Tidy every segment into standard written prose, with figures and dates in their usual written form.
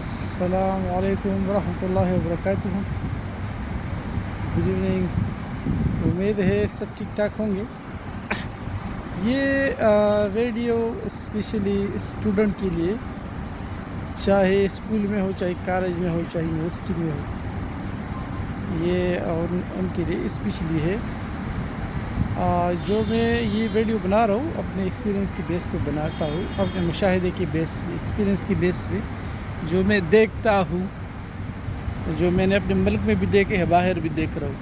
السلام علیکم ورحمۃ اللہ وبرکاتہ. Good evening. امید ہے سب ٹھیک ٹھاک ہوں گے. یہ ویڈیو اسپیشلی اسٹوڈنٹ کے لیے، چاہے اسکول میں ہو، چاہے کالج میں ہو، چاہے یونیورسٹی میں ہو، یہ ان کے لیے اسپیشلی ہے. جو میں یہ ویڈیو بنا رہا ہوں اپنے ایکسپیرینس کی بیس پہ بناتا ہوں، اپنے مشاہدے کی بیس پہ، ایکسپیرینس کی بیس پہ، جو میں دیکھتا ہوں، جو میں نے اپنے ملک میں بھی دیکھے ہے، باہر بھی دیکھ رہا ہوں.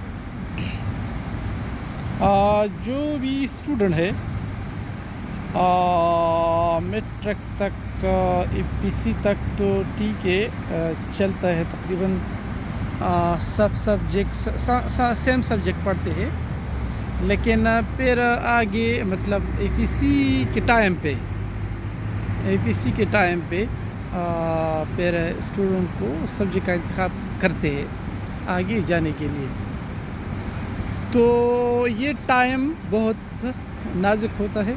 جو بھی اسٹوڈنٹ ہے میٹرک تک، پی سی تک تو ٹھیک ہے، چلتا ہے تقریباً. سب سبجیکٹ سیم سبجیکٹ پڑھتے ہیں، لیکن پھر آگے مطلب اے پی سی کے ٹائم پہ پھر اسٹوڈنٹ کو سبجیکٹ کا انتخاب کرتے ہیں آگے جانے کے لیے. تو یہ ٹائم بہت نازک ہوتا ہے.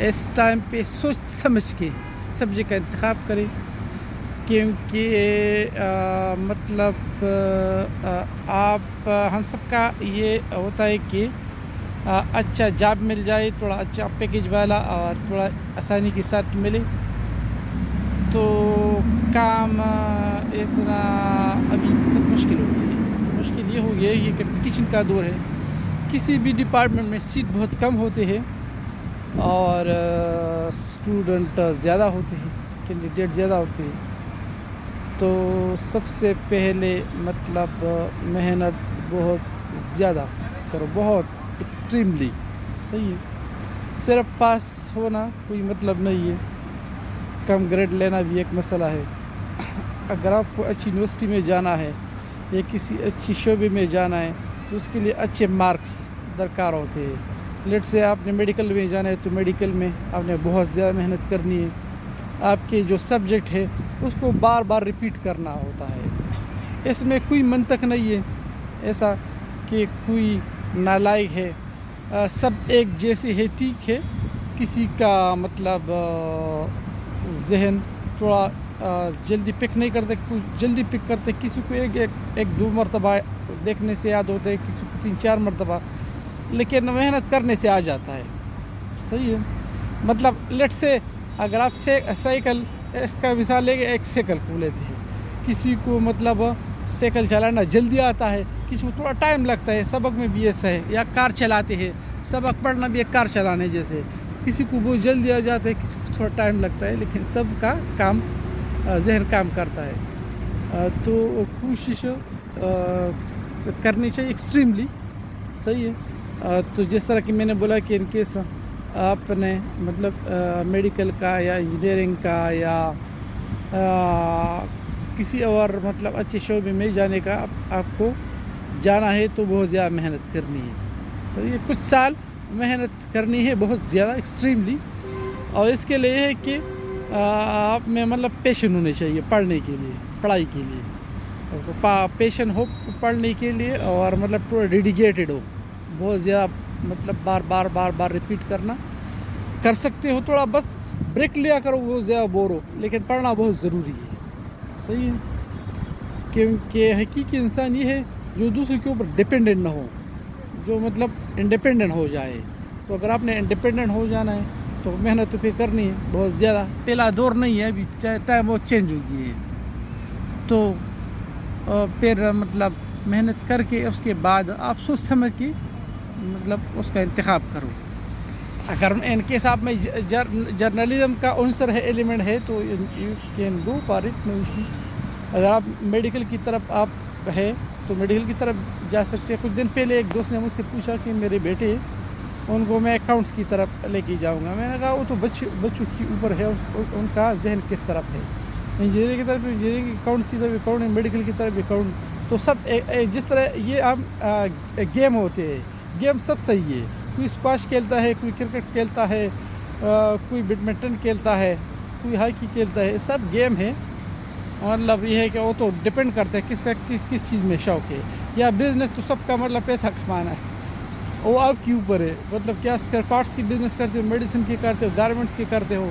اس ٹائم پہ سوچ سمجھ کے سبجیکٹ کا انتخاب کریں، کیونکہ مطلب آپ ہم سب کا یہ ہوتا ہے کہ اچھا جاب مل جائے، تھوڑا اچھا پیکیج والا اور تھوڑا آسانی کے ساتھ ملے. تو کام اتنا ابھی بہت مشکل ہو گیا ہے. مشکل یہ ہو گیا ہے، یہ کمپٹیشن کا دور ہے. کسی بھی ڈپارٹمنٹ میں سیٹ بہت کم ہوتے ہیں اور اسٹوڈنٹ زیادہ ہوتے ہیں، کینڈیڈیٹ زیادہ ہوتے ہیں. تو سب سے پہلے مطلب محنت بہت زیادہ کرو، بہت ایکسٹریملی. صحیح ہے. صرف پاس ہونا کوئی مطلب نہیں ہے، کم گریڈ لینا بھی ایک مسئلہ ہے. اگر آپ کو اچھی یونیورسٹی میں جانا ہے یا کسی اچھی شعبے میں جانا ہے تو اس کے لیے اچھے مارکس درکار ہوتے ہیں. لیٹ سے آپ نے میڈیکل میں جانا ہے تو میڈیکل میں آپ نے بہت زیادہ محنت کرنی ہے. آپ کے جو سبجیکٹ ہے اس کو بار بار ریپیٹ کرنا ہوتا ہے. اس میں کوئی منطق نہیں ہے ایسا کہ کوئی نالائق ہے. سب ایک جیسے ہے، ٹھیک ہے. کسی کا مطلب ذہن تھوڑا جلدی پک نہیں کرتے، کچھ جلدی پک کرتے، کسی کو ایک دو مرتبہ دیکھنے سے یاد ہوتا ہے، کسی کو 3-4 مرتبہ، لیکن محنت کرنے سے آ جاتا ہے. صحیح ہے. مطلب لیٹ سے اگر آپ سائیکل، اس کا مثال لے کے ایک سائیکل کو لیتے ہیں، کسی کو مطلب سائیکل چلانا جلدی آتا ہے، کسی کو تھوڑا ٹائم لگتا ہے. سبق میں بھی ایسا ہے. یا کار چلاتے ہیں، سبق پڑھنا بھی ایک کار چلانے جیسے، کسی کو بہت جلدی آ جاتا ہے، کسی کو تھوڑا ٹائم لگتا ہے، لیکن سب کا کام ذہن کام کرتا ہے. تو کوشش کرنی چاہیے ایکسٹریملی. صحیح ہے. تو جس طرح کہ میں نے بولا کہ ان کیس آپ نے مطلب میڈیکل کا یا انجینئرنگ کا یا کسی اور مطلب اچھے شعبے میں جانے کا آپ کو جانا ہے تو بہت زیادہ محنت کرنی ہے. تو یہ کچھ سال محنت کرنی ہے بہت زیادہ ایکسٹریملی. اور اس کے لیے ہے کہ آپ میں مطلب پیشن ہونے چاہیے پڑھنے کے لیے، پڑھائی کے لیے. پیشن ہو پڑھنے کے لیے اور مطلب پورا ڈیڈیکیٹڈ ہو. بہت زیادہ مطلب بار ریپیٹ کرنا کر سکتے ہو. تھوڑا بس بریک لیا کرو، وہ زیادہ بور ہو، لیکن پڑھنا بہت ضروری ہے. صحیح ہے. کیونکہ حقیقی انسان یہ ہے جو دوسرے کے اوپر ڈپینڈنٹ نہ ہو، جو مطلب انڈیپینڈنٹ ہو جائے. تو اگر آپ نے انڈیپینڈنٹ ہو جانا ہے تو محنت تو پھر کرنی ہے بہت زیادہ. پہلا دور نہیں ہے ابھی، ٹائم بہت چینج ہو گئی ہے. تو پھر مطلب محنت کر کے اس کے بعد آپ سوچ سمجھ کے مطلب اس کا انتخاب کرو. اگر ان کیس آپ میں جرنلزم کا عنصر ہے، ایلیمنٹ ہے، تو you can go for it. اگر آپ میڈیکل کی طرف آپ ہے تو میڈیکل کی طرف جا سکتے ہیں. کچھ دن پہلے ایک دوست نے مجھ سے پوچھا کہ میرے بیٹے ان کو میں اکاؤنٹس کی طرف لے کے جاؤں گا. میں نے کہا وہ تو بچوں کے اوپر ہے، ان کا ذہن کس طرف ہے. انجینئرنگ کی طرف انجینئرنگ، اکاؤنٹس کی طرف اکاؤنٹ، میڈیکل کی طرف اکاؤنٹ. تو سب جس طرح یہ ہم گیم ہوتے ہیں، گیم سب صحیح ہے. کوئی اسکواش کھیلتا ہے، کوئی کرکٹ کھیلتا ہے، کوئی بیڈمنٹن کھیلتا ہے، کوئی ہاکی کھیلتا ہے. سب گیم ہے. مطلب یہ ہے کہ وہ تو ڈپینڈ کرتا ہے کس چیز میں شوق ہے. یا بزنس تو سب کا مطلب پیسہ کمانا ہے، وہ آپ کے اوپر ہے. مطلب کیا اسپیئر پارٹس کی بزنس کرتے ہو، میڈیسن کی کرتے ہو، گارمنٹس کی کرتے ہو،